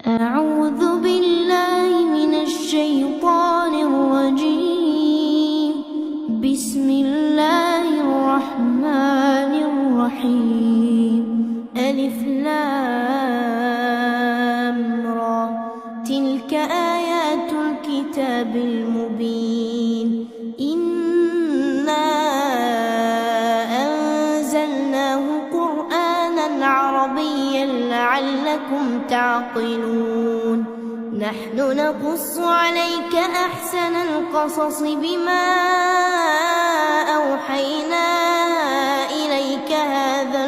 أعوذ بالله من الشيطان الرجيم. بسم الله الرحمن الرحيم. ألف لام را. تلك آيات الكتاب المبين. إنا أنزلناه قرآنا عربيا لعلكم تعقلون. نحن نقص عليك أحسن القصص بما أوحينا إليك هذا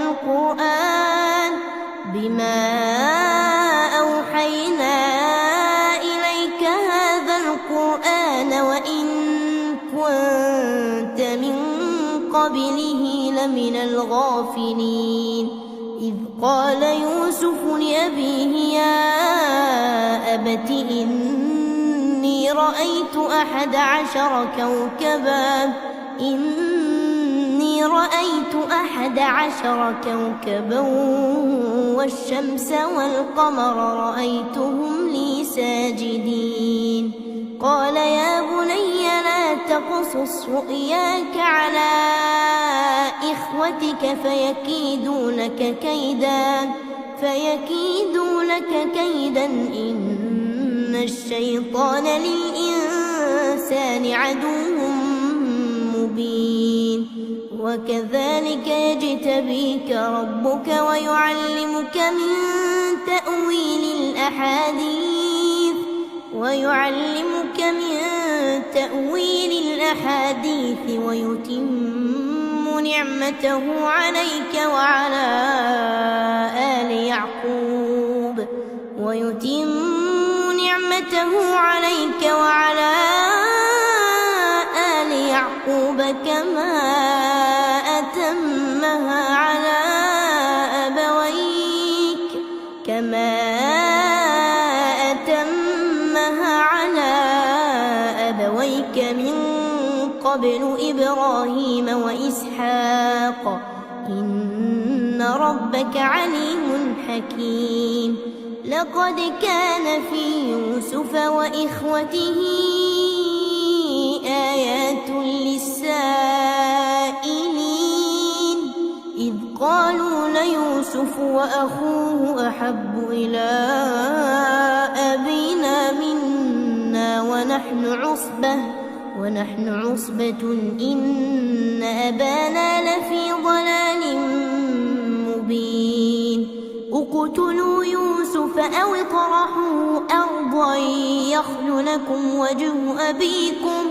القرآن وإن كنت من قبله لمن الغافلين. إذ قال يوسف لأبيه يا أبت إني رأيت 11 كوكبا والشمس والقمر رأيتهم لي ساجدين. قال يا بني لا تقصص رؤياك على إخوتك فيكيدوا لك كيدا إن الشيطان للإنسان عدو مبين. وكذلك يجتبيك ربك ويعلمك من تأويل الأحاديث ويتم نعمته عليك وعلى آل يعقوب كما أتمها على أبويك من قبل إبراهيم وإسحاق إن ربك عليم حكيم. لقد كان في يوسف وإخوته آيات للسائلين. إذ قالوا ليوسف وأخوه أحب إلى أبينا منا ونحن عصبة إن أبانا لفي ضلال مبين. اقتلوا يوسف أو اطرحوه أرضا يخل لكم وجه أبيكم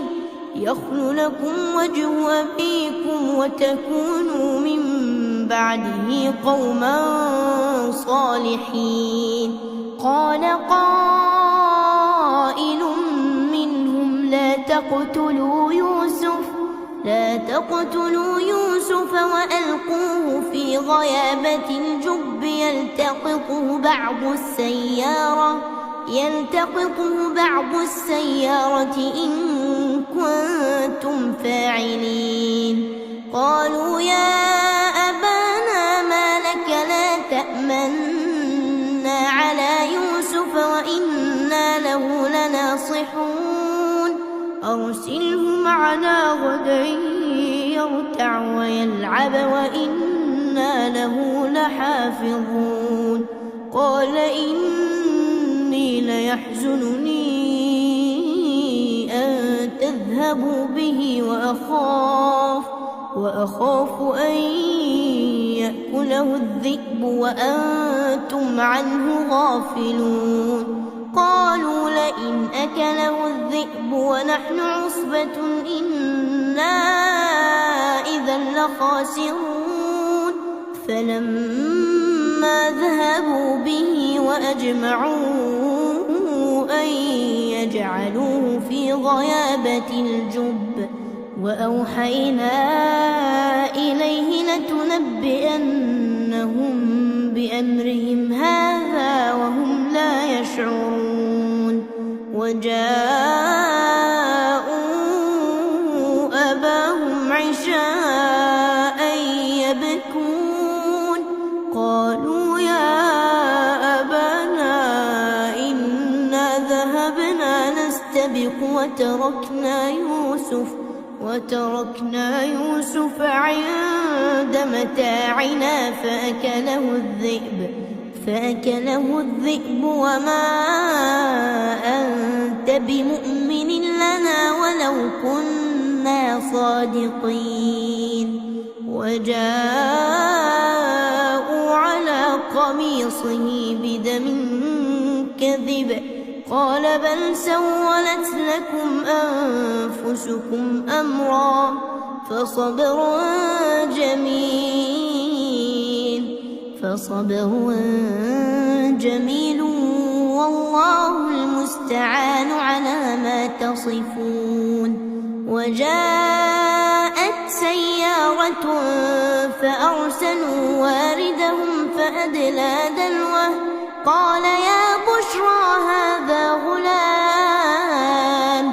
وتكونوا من بعده قوما صالحين. قال قائل منهم لا تقتلوا يوسف وألقوه في غيابة الجب يلتقطه بعض السيارة إن كنتم فاعلين. قالوا يا أبانا ما لك لا تأمنا على يوسف وإنا له لناصحون. أرسله معنا غدا يرتع ويلعب وإنا له لحافظون. قال إني ليحزنني أن تذهبوا به وأخاف أن يأكله الذئب وأنتم عنه غافلون. قالوا لئن أكله الذئب ونحن عصبة إنا إذا لخاسرون. فلما ذهبوا به وأجمعوا أن يجعلوه في غيابة الجب وأوحينا إليه لتنبئنهم بأمرهم هذا وهم لا يشعرون. وجاءوا أباهم عشاء يبكون. قالوا يا أبانا ذهبنا نستبق وتركنا يوسف عند متاعنا فأكله الذئب وما أنت بمؤمن لنا ولو كنا صادقين. وجاءوا على قميصه بدم كذب قال بل سولت لكم أنفسكم أمرا فصبر جميل والله المستعان على ما تصفون. وجاءت سيارة فأرسلوا واردهم فأدلى دلوه قال يا بشرى هذا غلام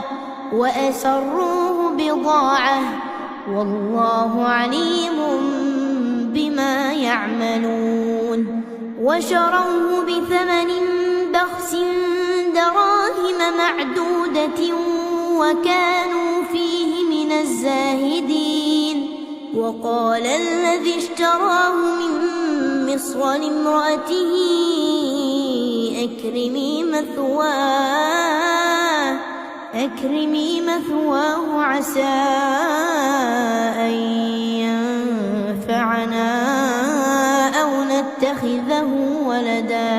وأسروه بضاعة والله عليم بما يعملون. وشروه بثمن بخس دراهم معدودة وكانوا فيه من الزاهدين. وقال الذي اشتراه من مصر لامرأته أكرمي مثواه عسى أن ينفعنا أو نتخذه ولدا.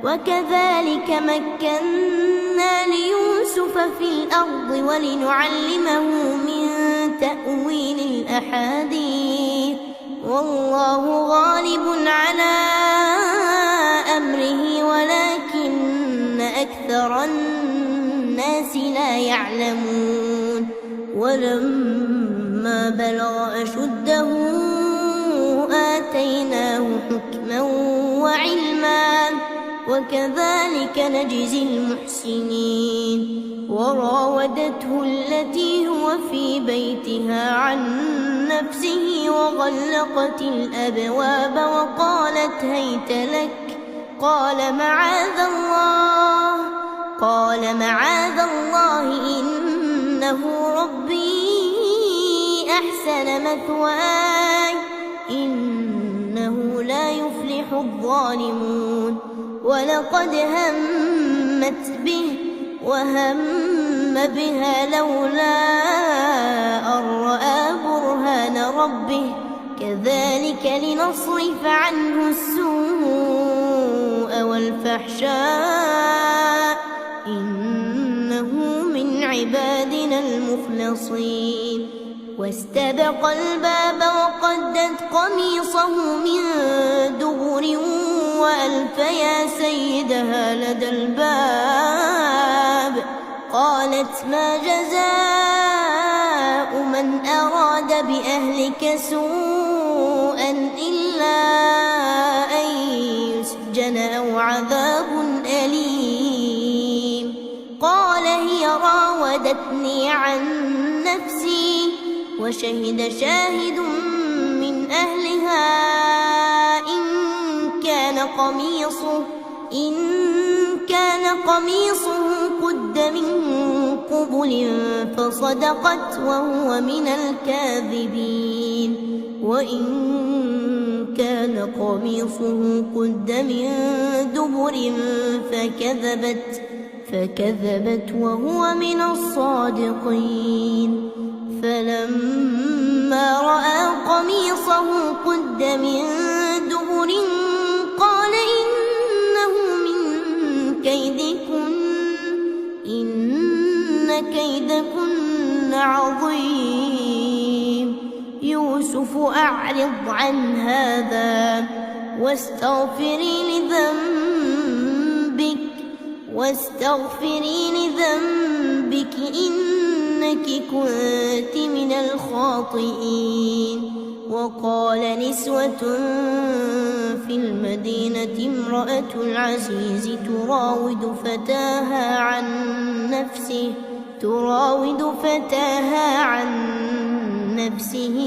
وكذلك مكنا ليوسف في الأرض ولنعلمه من تأويل الأحاديث والله غالب على أمره ولكن أكثر الناس لا يعلمون. ولما بلغ أشده آتيناه حكما وعلما وكذلك نجزي المحسنين. وراودته التي هو في بيتها عن نفسه وغلقت الأبواب وقالت هيت لك قال معاذ الله إنه ربي أحسن مثواي إنه لا يفلح الظالمون. ولقد همت به وهم بها لولا أن رأى برهان ربه كذلك لنصرف عنه السوء والفحشاء إنه من عبادنا المخلصين. واستبق الباب وقدت قميصه من دبر وألف يا سيدها لدى الباب قالت ما جزاء من أراد بأهلك سوءا إلا أن يسجن أو عذاب أليم. قال هي راودتني عن نفسي وشهد شاهد من أهلها إن كان قميصه قد من قبل فصدقت وهو من الكاذبين. وإن كان قميصه قد من دبر فكذبت وهو من الصادقين. فلما رأى قميصه قد من دبر قال إنه من كيدكن إن كيدكن عظيم. يوسف أعرض عن هذا واستغفري لذنبك إنك كنت من الخاطئين. وقال نسوة في المدينة امرأة العزيز تراود فتاها عن نفسه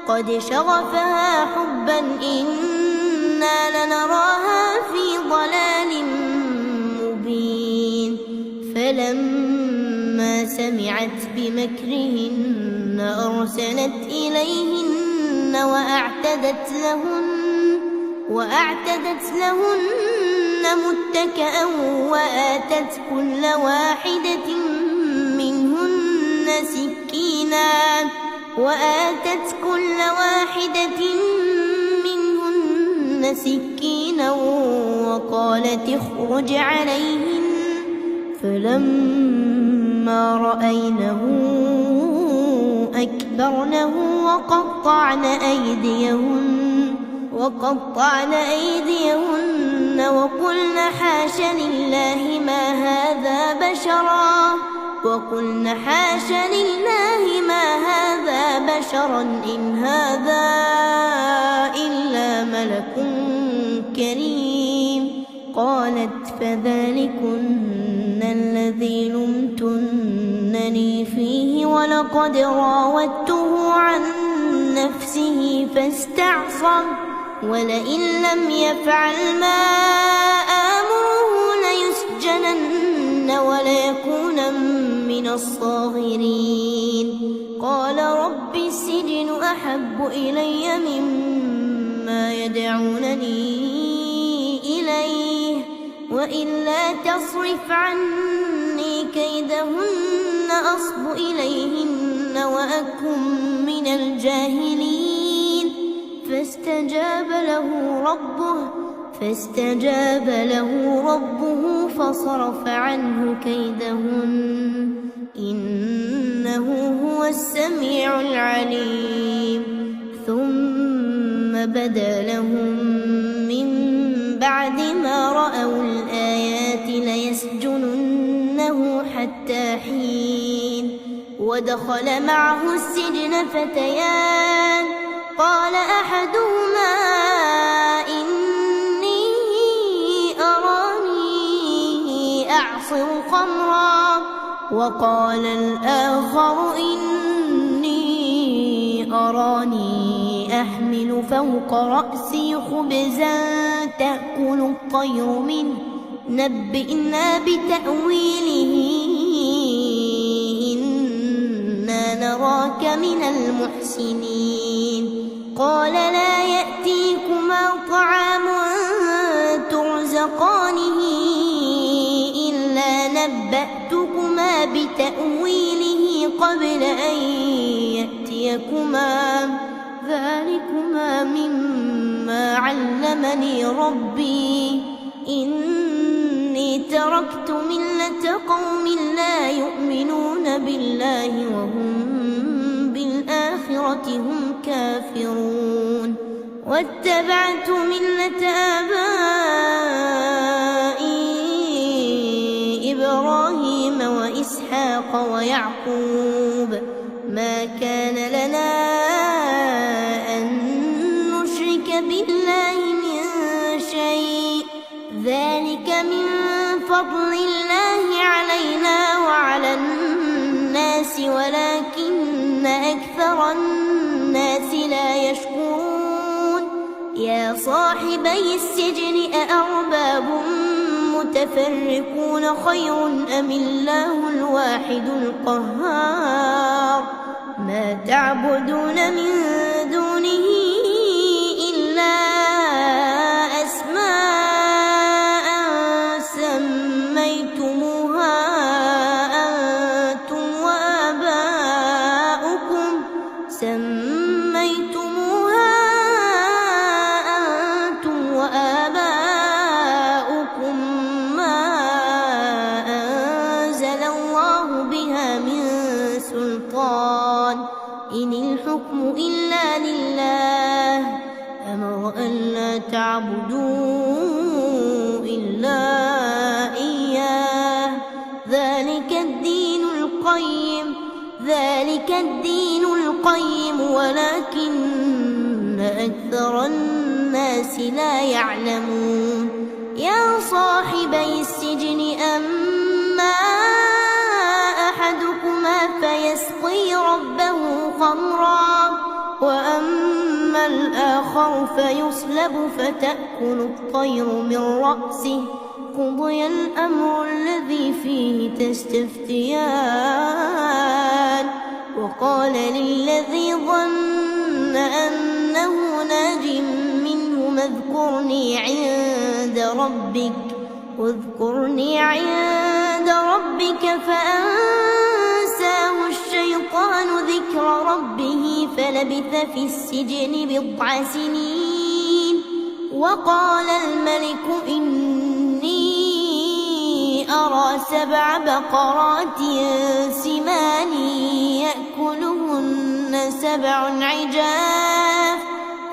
قد شغفها حبا إنا لنراها في ضلال فلما سمعت بمكرهن أرسلت إليهن وأعتدت لهن متكئا وآتت كل واحدة منهن سكينا وقالت اخرج عليهن فلما رأينه أكبرنه وقطعن أيديهن وقلن حاش لله ما هذا بشرا إن هذا إلا ملك كريم. قالت فذلكن الذي لمتنني فيه ولقد راودته عن نفسه فاستعصم ولئن لم يفعل ما آمره ليسجنن وليكون من الصاغرين. قال رب السجن أحب إلي مما يدعونني إليه وإلا تصرف عني كيدهن أصب إليهن وأكن من الجاهلين. فاستجاب له ربه فصرف عنه كيدهن إنه هو السميع العليم. ثم بدا لهم من بعد ما رأوا الآيات ليسجننه حتى حين. ودخل معه السجن فتيان قال أحدهما إني أراني أعصر خمرا وقال الآخر إني أراني أحمل فوق رأسي خبزا تأكل الطير منه نبئنا بتأويله إنا نراك من المحسنين. قال لا يأتيكما طعام ترزقانه إلا نبأتكما بتأويله قبل أن يأتيكما ذلكما مما علمني ربي إني تركت ملة قوم لا يؤمنون بالله وهم بالآخرة هم كافرون. واتبعت ملة آبائي إبراهيم وإسحاق ويعقوب ما كان لنا أن نشرك بالله من شيء ذلك من فضل الله علينا وعلى الناس ولكن أكثر الناس لا يشكرون. يا صاحبي السجن أأرباب متفرقون خير أم الله الواحد القهار. ما تعبدون من دونه إلا أسماء سميتموها أنتم وآباؤكم ما أنزل الله بها من سلطان إن الحكم إلا لله أمر ألا تعبدوا إلا إياه ذلك الدين القيم ولكن أكثر الناس لا يعلمون. يا صاحبي السجن أما أحدكما فيسقي ربه خمرا وأما الآخر فيصلب فتأكل الطير من رأسه قضي الأمر الذي فيه تستفتيان وقال للذي ظن أنه ناج منهما اذكرني عند ربك فأنساه الشيطان ذكر ربه فلبث في السجن 9 سنين وقال الملك إني أرى 7 بقرات سمان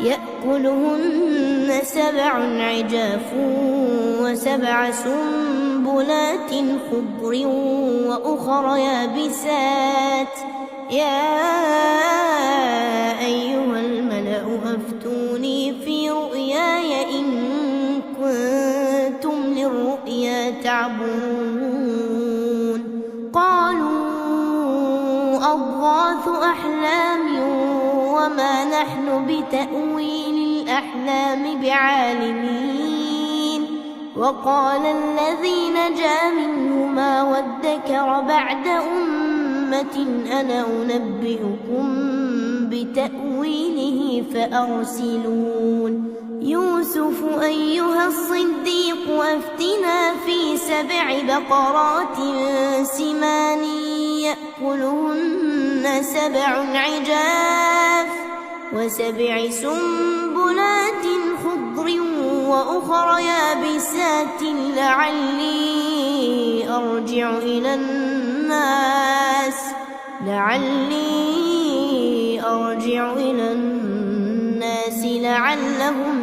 يأكلهن 7 عجاف و7 سنبلات خضر وأخر يابسات يا أيها الملأ أفتوني في رؤياي إن كنتم للرؤيا تعبرون قالوا أضغاث أحلام وما نحن بتأويل الأحلام بعالمين وقال الذي نجا منهما وادكر بعد أمة أنا أنبئكم بتأويله فأرسلون يوسف أيها الصديق أفتنا في 7 بقرات سمان يأكلهن 7 عجاف و7 سنبلات خضر وأخر يابسات لعلي أرجع إلى الناس لعلهم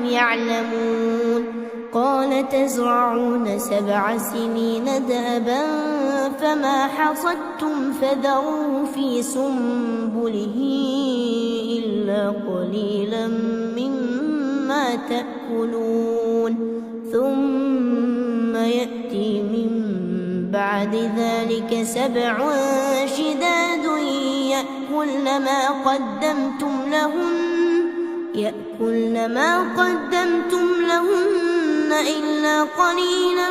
يعلمون قال تزرعون 7 سنين دأبا فما حصدتم فذروه في سنبله إلا قليلا مما تأكلون ثم يأتي من بعد ذلك 7 شداد يأكلن ما قدمتم لهن إلا قليلا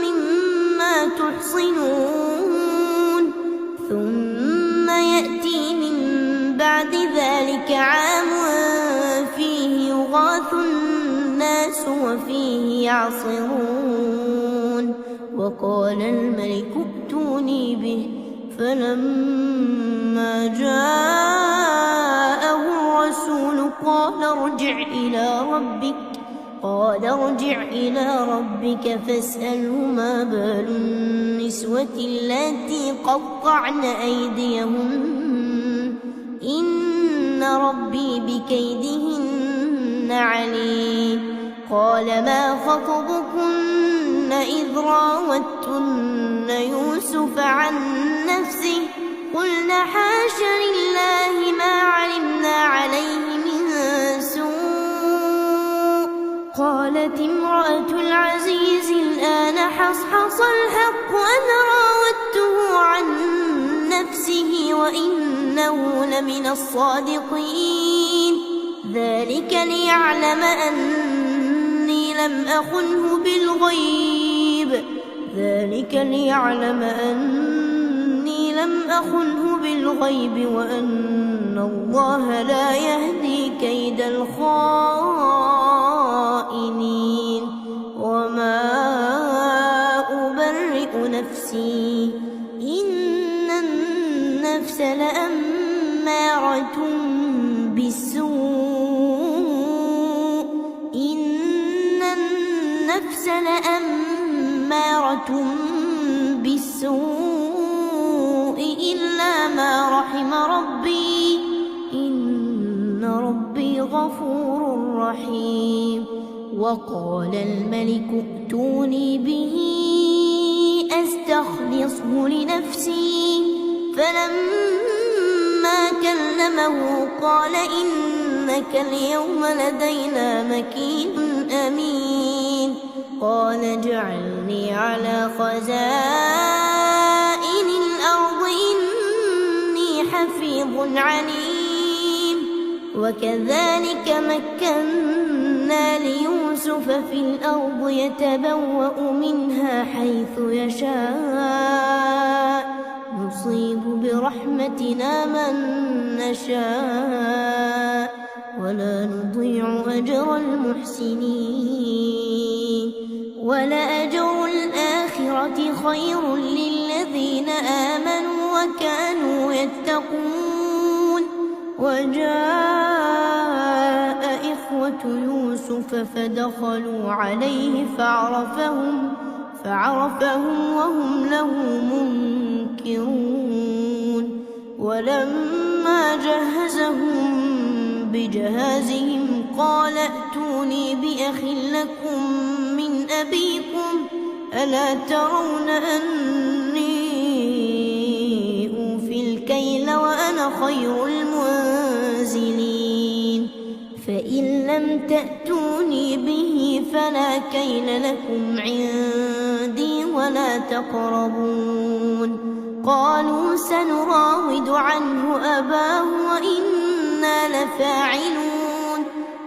مما تحصنون ثم يأتي من بعد ذلك عام فيه يغاث الناس وفيه يعصرون وقال الملك ائتوني به فلما جاءه الرسول قال ارجع إلى ربك فاسأله ما بال النسوة اللاتي قطعن أيديهن إن ربي بكيدهن عليم قال ما خطبكن إذ راوتن يوسف عن نفسه قلنا حاش لله ما علمنا عليه من سوء قالت امرأة العزيز الآن حصحص الحق أنا راودته عن نفسه وإنه لمن الصادقين ذلك ليعلم أني لم أخنه بالغيب وأن الله لا يهدي كيد الخائنين وما أبرئ نفسي إن النفس لأمارة بالسوء إلا ما رحم ربي إن ربي غفور رحيم وقال الملك ائتوني به أستخلصه لنفسي فلما كلمه قال إنك اليوم لدينا مكين أمين قال اجعلني على خزائن الأرض إني حفيظ عليم وكذلك مكنا ليوسف في الأرض يتبوأ منها حيث يشاء نصيب برحمتنا من نشاء ولا نضيع أجر المحسنين ولأجر الآخرة خير للذين آمنوا وكانوا يتقون وجاء إخوة يوسف فدخلوا عليه فعرفهم وهم له منكرون ولما جهزهم بجهازهم قال ائتوني بأخ لكم من أبيكم ألا ترون أني أوفي الكيل وأنا خير المنزلين فإن لم تأتوني به فلا كيل لكم عندي ولا تقربون قالوا سنراود عنه أباه وإنا لفاعلون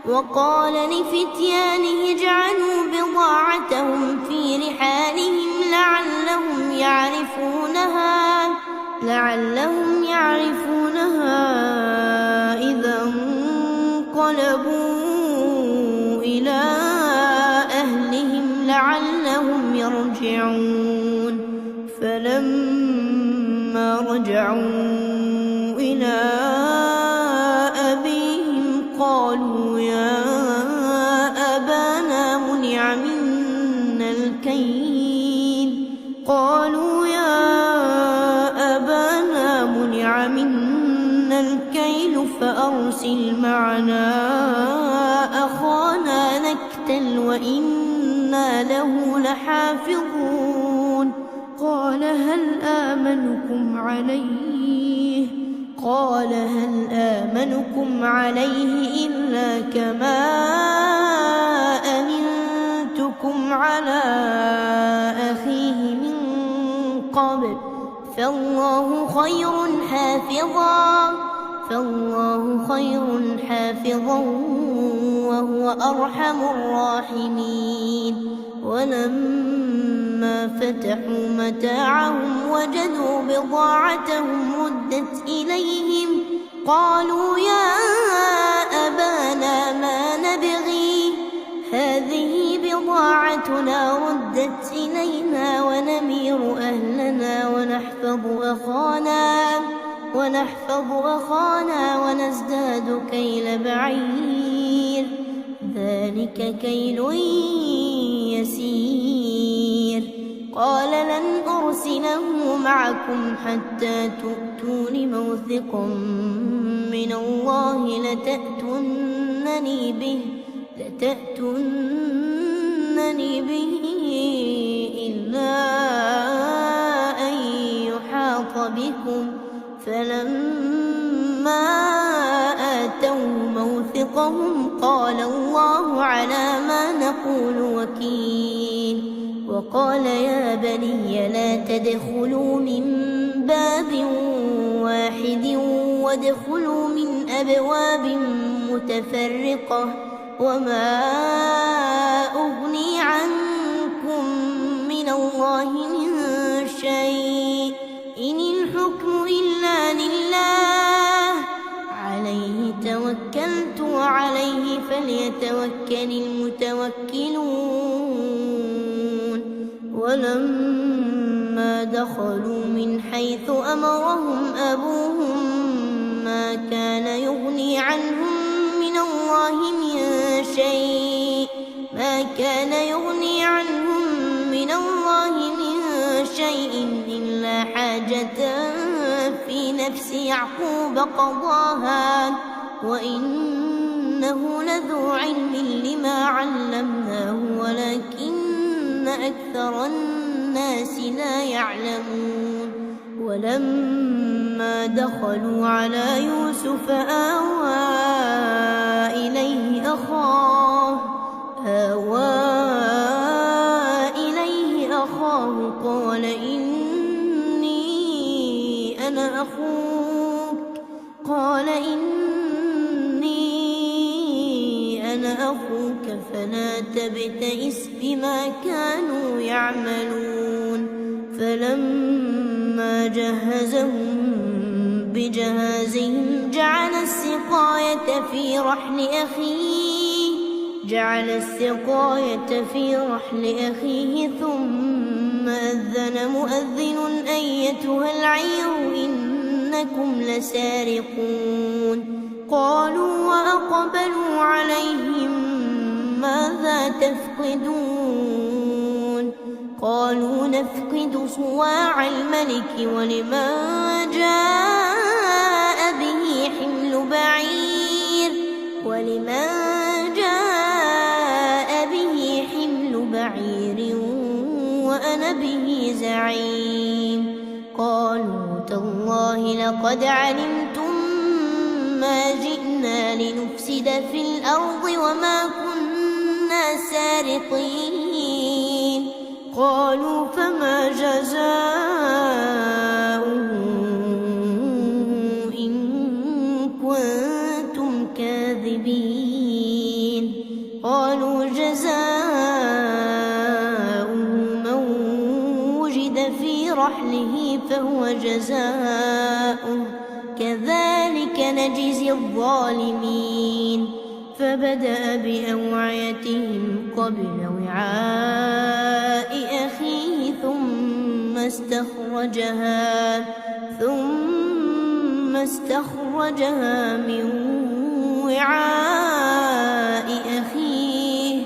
وقال لفتيانه اجعلوا بضاعتهم في رحالهم لعلهم يعرفونها إذا انقلبوا إلى أهلهم لعلهم يرجعون فلما رجعوا إلى أبيهم قالوا يا أبانا منع منا الكيل فأرسل معنا أخانا نكتل وإنا له لحافظون قال هل آمنكم عليه إلا كما أمنتكم على أخيه من قبل فالله خير حافظا وهو أرحم الراحمين ولما فتحوا متاعهم وجدوا بضاعتهم ردت إليهم قالوا يا أبانا ما نبغي هذه بضاعتنا ردت إلينا ونمير أهلنا ونحفظ أخانا ونزداد كيل بعير ذلك كيل يسير قال لن أرسله معكم حتى تؤتون موثقا من الله لتأتونني به إلا أن يحاط بكم فلما آتوا موثقهم قال الله على ما نقول وكيل وقال يا بني لا تدخلوا من باب واحد وادخلوا من أبواب متفرقة وما أغني عنكم من الله من شيء إن الحكم إلا لله عليه توكلت وعليه فليتوكل المتوكلون ولما دخلوا من حيث أمرهم أبوهم ما كان يغني عنهم من الله من شيء إلا حاجة في نفس يعقوب قضاها وإنه لذو علم لما علمناه ولكن أكثر الناس لا يعلمون ولما دخلوا على يوسف آوى إليه أخاه قال إني أنا أخوك ربك فلا تبتئس بما كانوا يعملون فلما جهزهم بجهازهم جعل السقاية في رحل أخيه ثم أذن مؤذن أيتها العير إنكم لسارقون قالوا وأقبلوا عليهم ماذا تفقدون قالوا نفقد صواع الملك ولمن جاء به حمل بعير وأنا به زعيم قالوا تالله لقد علمتم ما جئنا لنفسد في الأرض وما كنا سارقين قالوا فما جزاؤه إن كنتم كاذبين قالوا جزاؤه من وجد في رحله فهو جزاؤه كذلك نجزي الظالمين فبدأ بأوعيتهم قبل وعاء أخيه ثم استخرجها من وعاء أخيه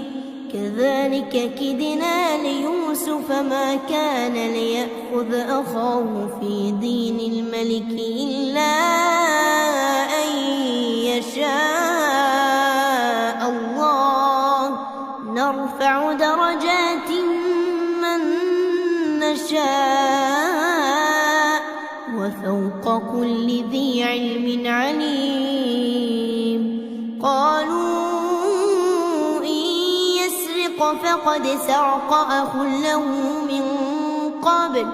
كذلك كدنا ليوسف ما كان ليأخذ أخاه في دين الملك إلا أن يشاء الله نرفع درجات من نشاء وفوق كل ذي علم عليم قالوا إن يسرق فقد سرق أخ له من قبل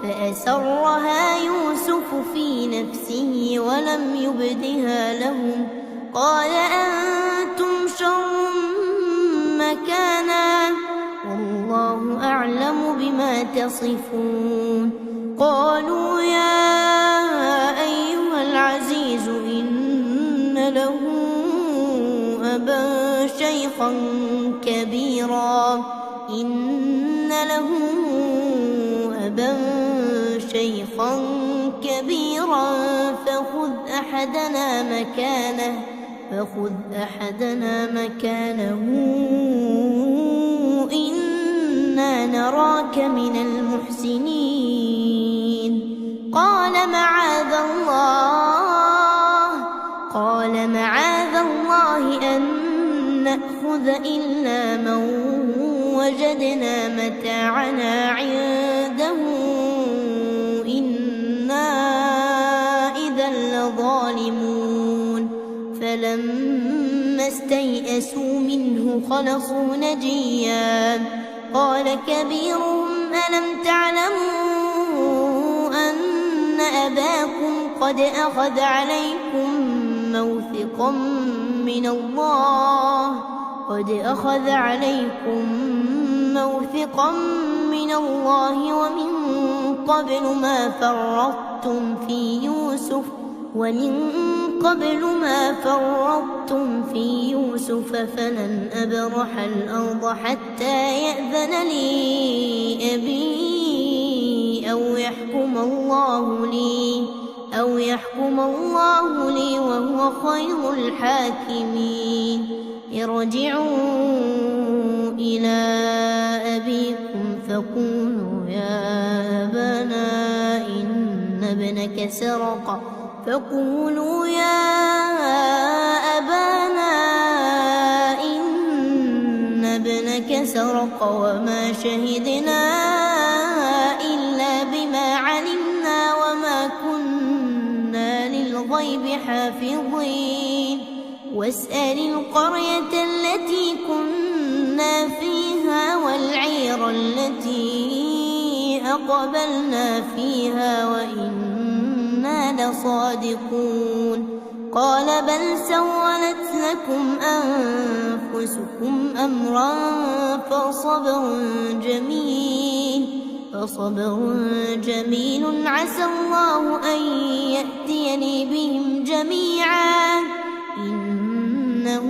فأسرها يوسف في نفسه ولم يبدها لهم قال أنتم شر مكانا والله أعلم بما تصفون قالوا يا أيها العزيز إن له أبا شيخا كبيرا فخذ أحدنا مكانه إنا نراك من المحسنين قال معاذ الله أن نأخذ إلا من وجدنا متاعنا عنده إنا إذا لظالمون فلما استيئسوا منه خلصوا نجيا قال كبيرهم ألم تعلموا أن أباكم قد أخذ عليكم موثقا من الله ومن قبل ما فرطتم في يوسف فلن أبرح الأرض حتى يأذن لي أبي أو يحكم الله لي وهو خير الحاكمين ارجعوا إلى أبيكم فقولوا يا أبانا إن ابنك سرق وما شهدنا إلا بما علمنا وما كنا للغيب حافظين واسأل القرية التي كنا فيها والعير التي أقبلنا فيها وإنا لصادقون قال بل سولت لكم أنفسكم أمرا فصبر جميل عسى الله أن يأتيني بهم جميعا إنه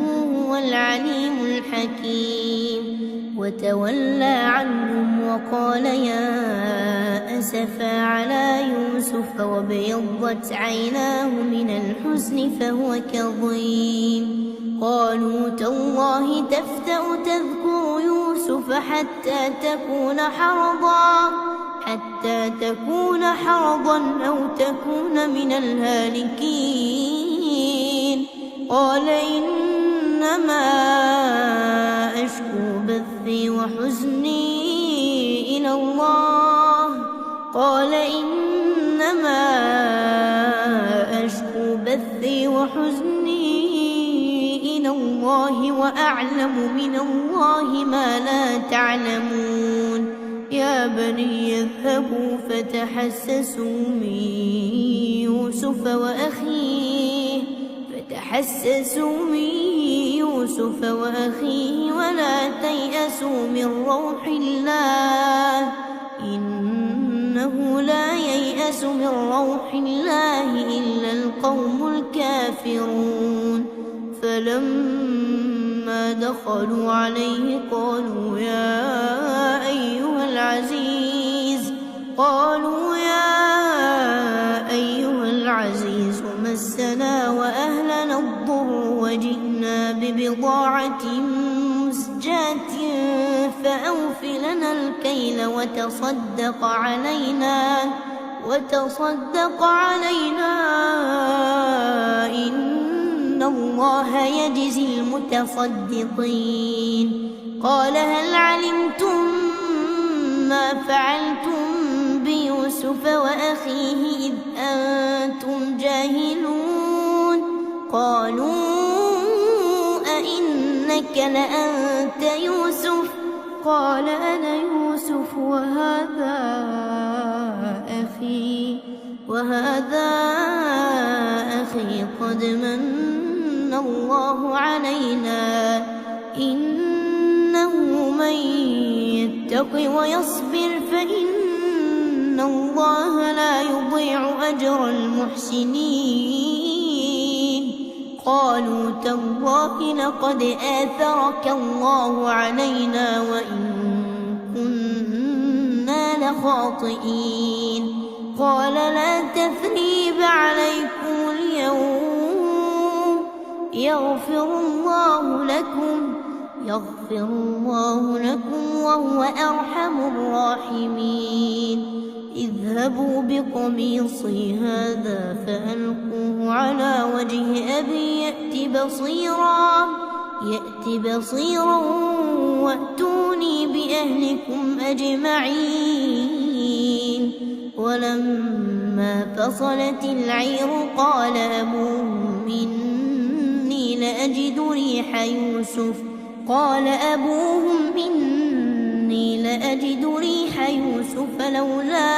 هو العليم الحكيم وتولى عنهم وقال يا أسفا على يوسف وابيضت عيناه من الحزن فهو كظيم قالوا تالله تفتأ تذكر يوسف حتى تكون حرضا أو تكون من الهالكين قال إنما أشكو بثي وحزني إلى الله وأعلم من الله ما لا تعلمون يا بني اذهبوا فتحسسوا من يوسف وأخيه ولا تيأسوا من روح الله إنه لا ييأس من روح الله إلا القوم الكافرون فلما دخلوا عليه قالوا يا أيها العزيز مسنا وأهلنا الضر وجئنا ببضاعة مزجاة فأوف لنا الكيل وتصدق علينا إن الله يجزي المتصدقين قال هل علمتم ما فعلتم بيوسف وأخيه إذ أنتم جاهلون قالوا أئنك لأنت يوسف قال أنا يوسف وهذا أخي قد من الله علينا إنه من يتق ويصبر فإن الله لا يضيع أجر المحسنين قالوا تالله لقد آثرك الله علينا وإن كنا لخاطئين قال لا تثريب عليكم اليوم يغفر الله لكم وهو أرحم الراحمين اذهبوا بقميصي هذا فألقوه على وجه أبي يأت بصيرا وأتوني بأهلكم أجمعين ولما فصلت العير قال أبوهم إني لأجد ريح يوسف لولا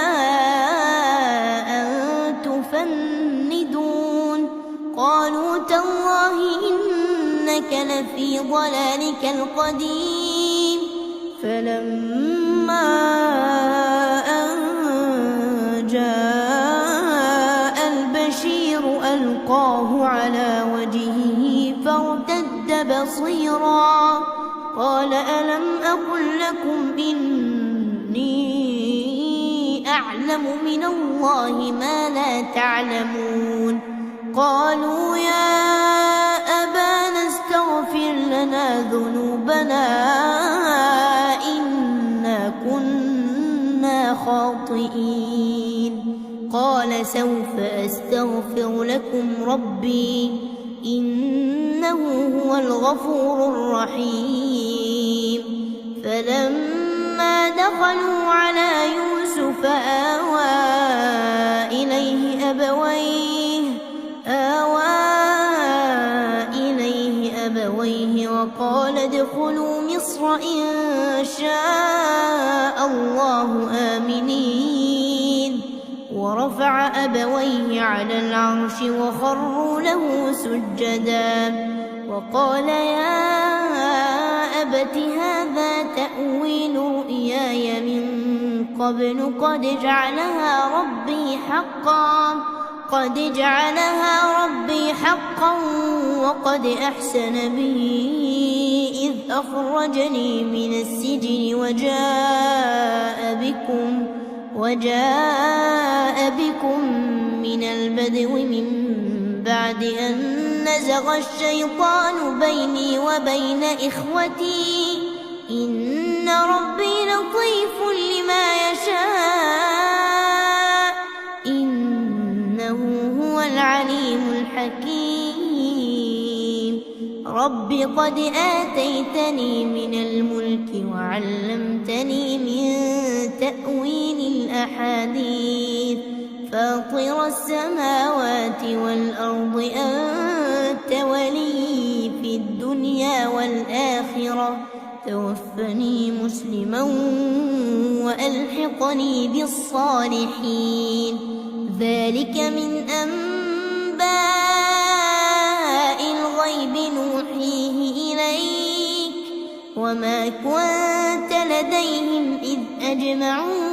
أن تفندون قالوا تالله إنك لفي ضلالك القديم فلما أن جاء البشير ألقاه على وجهه فارتد بصيرا قال ألم أقل لكم إني أعلم من الله ما لا تعلمون قالوا يا أبانا استغفر لنا ذنوبنا إنا كنا خاطئين قال سوف أستغفر لكم ربي إنه هو الغفور الرحيم فلما دخلوا على يوسف آوى إليه أبويه وقال ادخلوا مصر إن شاء الله آمنين ورفع أبويه على العرش وخروا له سجدا وقال يا أبت هذا تأويل رؤياي من قبل قد جعلها ربي حقا وقد أحسن بي إذ أخرجني من السجن وجاء بكم من البدو من بعد أن نزغ الشيطان بيني وبين إخوتي إن ربي لطيف لما يشاء إنه هو العليم الحكيم رب قد آتيتني من الملك وعلمتني من تأويل الأحاديث فاطر السماوات والأرض أنت ولي في الدنيا والآخرة توفني مسلما وألحقني بالصالحين ذلك من أنباء الغيب نوحيه إليك وما كنت لديهم إذ أجمعوا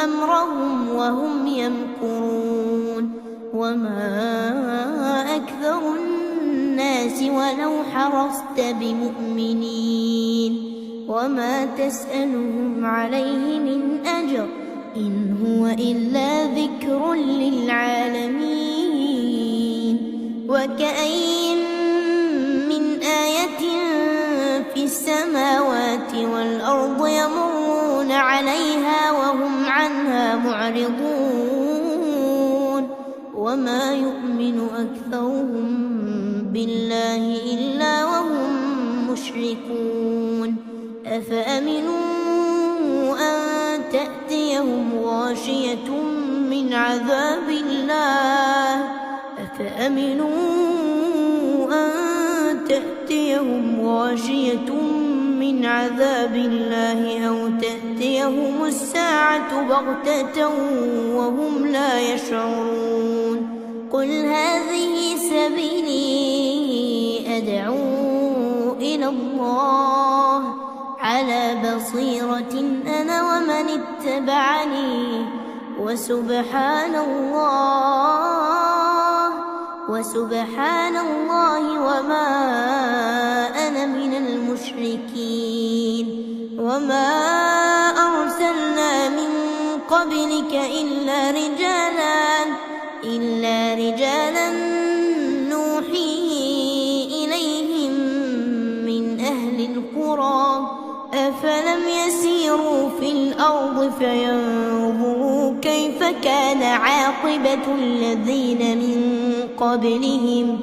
أمرهم وهم يمكرون وما أكثر الناس ولو حرصت بمؤمنين وما تسألهم عليه من أجر إن هو إلا ذكر للعالمين وكأين من آية في السماوات والأرض يمرون عليها وهم عنها معرضون وما يؤمن أكثرهم بالله إلا وهم مشركون أفأمنوا أن تأتيهم غاشية من عذاب الله أو تأتيهم الساعة بغتة وهم لا يشعرون قل هذه سبيلي أدعو إلى الله على بصيرة أنا ومن اتبعني وسبحان الله وما أنا من المشركين وما أرسلنا من قبلك إلا رجالا نوحي إليهم من أهل القرى أفلم يسيروا في الأرض فينظروا كيف كان عاقبة الذين من قبلهم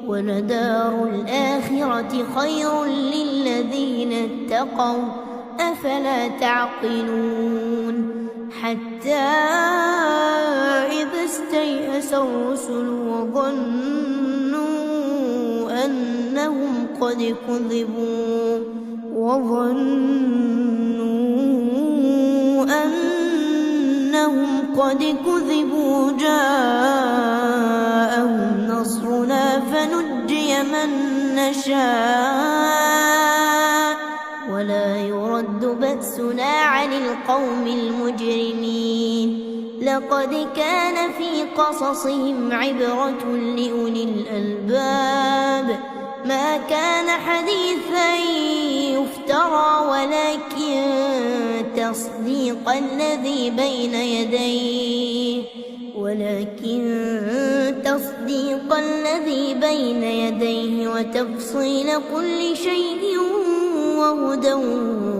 ولدار الآخرة خير للذين اتقوا أفلا تعقلون حتى إذا استيأس الرسل وظنوا أنهم قد كذبوا جاءهم نصرنا فنجي من نشاء ولا يرد بأسنا عن القوم المجرمين لقد كان في قصصهم عبرة لأولي الألباب ما كان حديثا يفترى ولكن تصديق الذي بين يديه وتفصيل كل شيء وهدى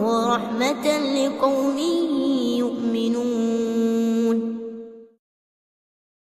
ورحمة لقوم يؤمنون